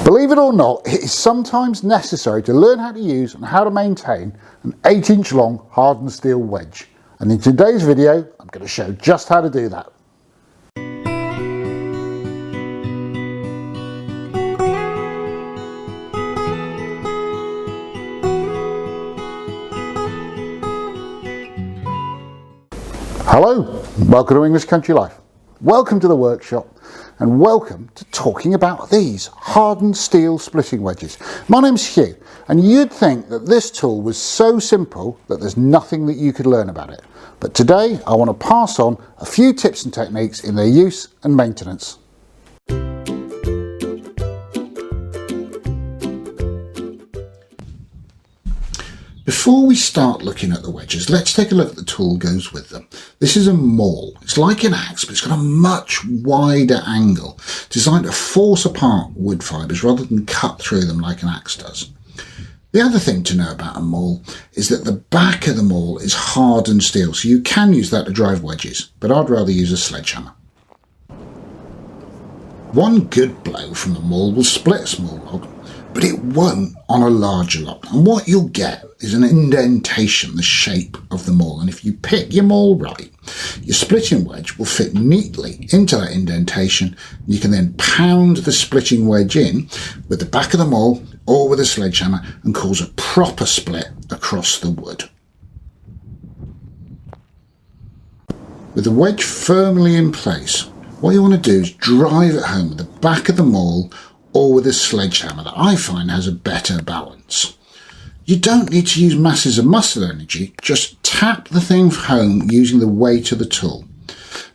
Believe it or not, it is sometimes necessary to learn how to use and how to maintain an 8-inch long hardened steel wedge. And in today's video, I'm going to show just how to do that. Hello, welcome to English Country Life. Welcome to the workshop and welcome to talking about these hardened steel splitting wedges. My name's Hugh, and you'd think that this tool was so simple that there's nothing that you could learn about it. But today I want to pass on a few tips and techniques in their use and maintenance. Before we start looking at the wedges, let's take a look at the tool goes with them. This is a maul. It's like an axe, but it's got a much wider angle, designed to force apart wood fibres rather than cut through them like an axe does. The other thing to know about a maul is that the back of the maul is hardened steel, so you can use that to drive wedges, but I'd rather use a sledgehammer. One good blow from the maul will split a small log, but it won't on a larger log. And what you'll get is an indentation the shape of the maul. And if you pick your maul right, your splitting wedge will fit neatly into that indentation. You can then pound the splitting wedge in with the back of the maul or with a sledgehammer and cause a proper split across the wood. With the wedge firmly in place, what you want to do is drive it home with the back of the maul or with a sledgehammer that I find has a better balance. You don't need to use masses of muscle energy, just tap the thing home using the weight of the tool.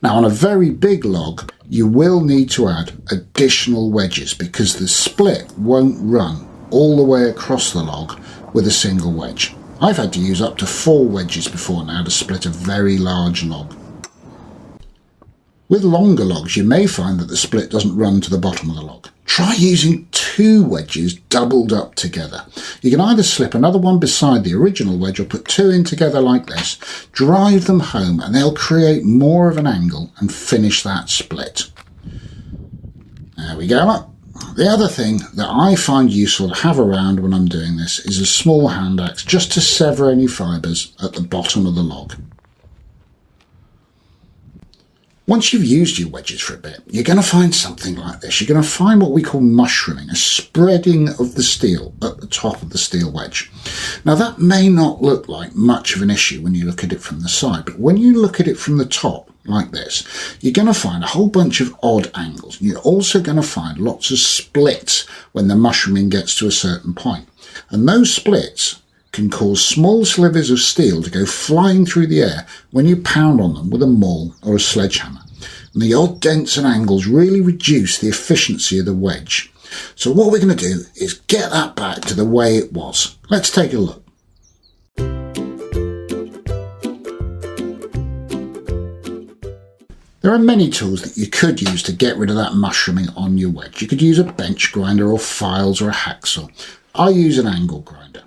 Now on a very big log, you will need to add additional wedges because the split won't run all the way across the log with a single wedge. I've had to use up to 4 wedges before now to split a very large log. With longer logs, you may find that the split doesn't run to the bottom of the log. Try using 2 wedges doubled up together. You can either slip another one beside the original wedge or put 2 in together like this, drive them home and they'll create more of an angle and finish that split. There we go. The other thing that I find useful to have around when I'm doing this is a small hand axe just to sever any fibres at the bottom of the log. Once you've used your wedges for a bit, you're going to find something like this. You're going to find what we call mushrooming, a spreading of the steel at the top of the steel wedge. Now that may not look like much of an issue when you look at it from the side, but when you look at it from the top, like this, you're going to find a whole bunch of odd angles. You're also going to find lots of splits when the mushrooming gets to a certain point. And those splits can cause small slivers of steel to go flying through the air when you pound on them with a maul or a sledgehammer. And the odd dents and angles really reduce the efficiency of the wedge. So what we're going to do is get that back to the way it was. Let's take a look. There are many tools that you could use to get rid of that mushrooming on your wedge. You could use a bench grinder or files or a hacksaw. I use an angle grinder.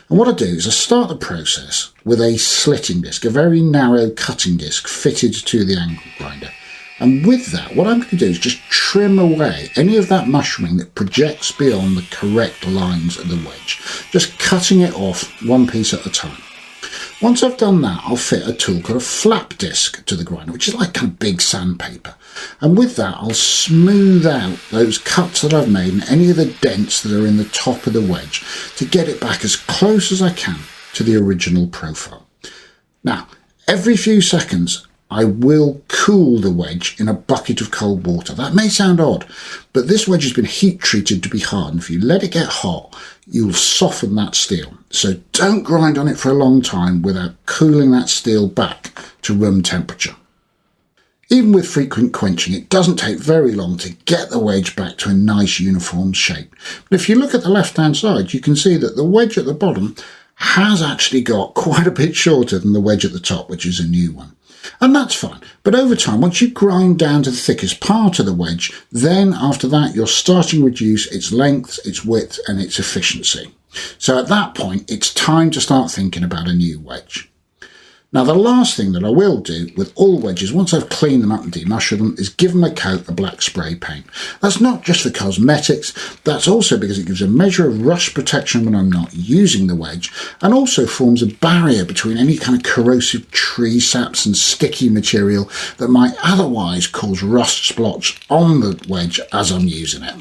And what I do is I start the process with a slitting disc, a very narrow cutting disc fitted to the angle grinder. And with that, what I'm going to do is just trim away any of that mushrooming that projects beyond the correct lines of the wedge, just cutting it off one piece at a time. Once I've done that, I'll fit a tool called a flap disc to the grinder, which is like kind of big sandpaper. And with that, I'll smooth out those cuts that I've made and any of the dents that are in the top of the wedge to get it back as close as I can to the original profile. Now, every few seconds, I will cool the wedge in a bucket of cold water. That may sound odd, but this wedge has been heat treated to be hardened. If you let it get hot, you'll soften that steel. So don't grind on it for a long time without cooling that steel back to room temperature. Even with frequent quenching, it doesn't take very long to get the wedge back to a nice uniform shape. But if you look at the left-hand side, you can see that the wedge at the bottom has actually got quite a bit shorter than the wedge at the top, which is a new one. And that's fine. But over time, once you grind down to the thickest part of the wedge, then after that, you're starting to reduce its length, its width, and its efficiency. So at that point, it's time to start thinking about a new wedge. Now the last thing that I will do with all wedges, once I've cleaned them up and demushed them, is give them a coat of black spray paint. That's not just for cosmetics, that's also because it gives a measure of rust protection when I'm not using the wedge, and also forms a barrier between any kind of corrosive tree saps and sticky material that might otherwise cause rust splotch on the wedge as I'm using it.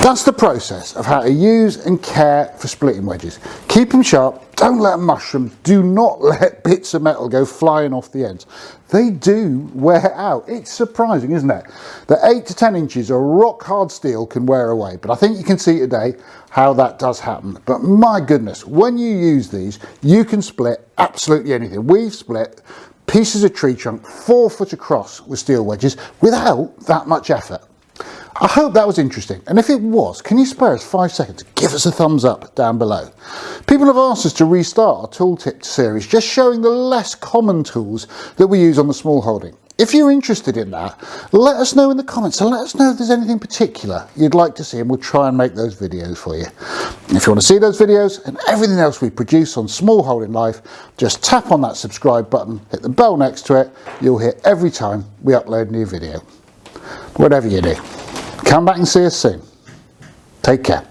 That's the process of how to use and care for splitting wedges. Keep them sharp, don't let them mushroom, do not let bits of metal go flying off the ends. They do wear out. It's surprising, isn't it? That 8 to 10 inches of rock hard steel can wear away, but I think you can see today how that does happen. But my goodness, when you use these, you can split absolutely anything. We've split pieces of tree trunk 4 foot across with steel wedges without that much effort. I hope that was interesting, and if it was, can you spare us 5 seconds to give us a thumbs up down below? People have asked us to restart our tooltip series, just showing the less common tools that we use on the small holding. If you're interested in that, let us know in the comments, and let us know if there's anything particular you'd like to see, and we'll try and make those videos for you. And if you want to see those videos and everything else we produce on Small Holding Life, just tap on that subscribe button, hit the bell next to it, you'll hear every time we upload a new video. Whatever you do. Come back and see us soon. Take care.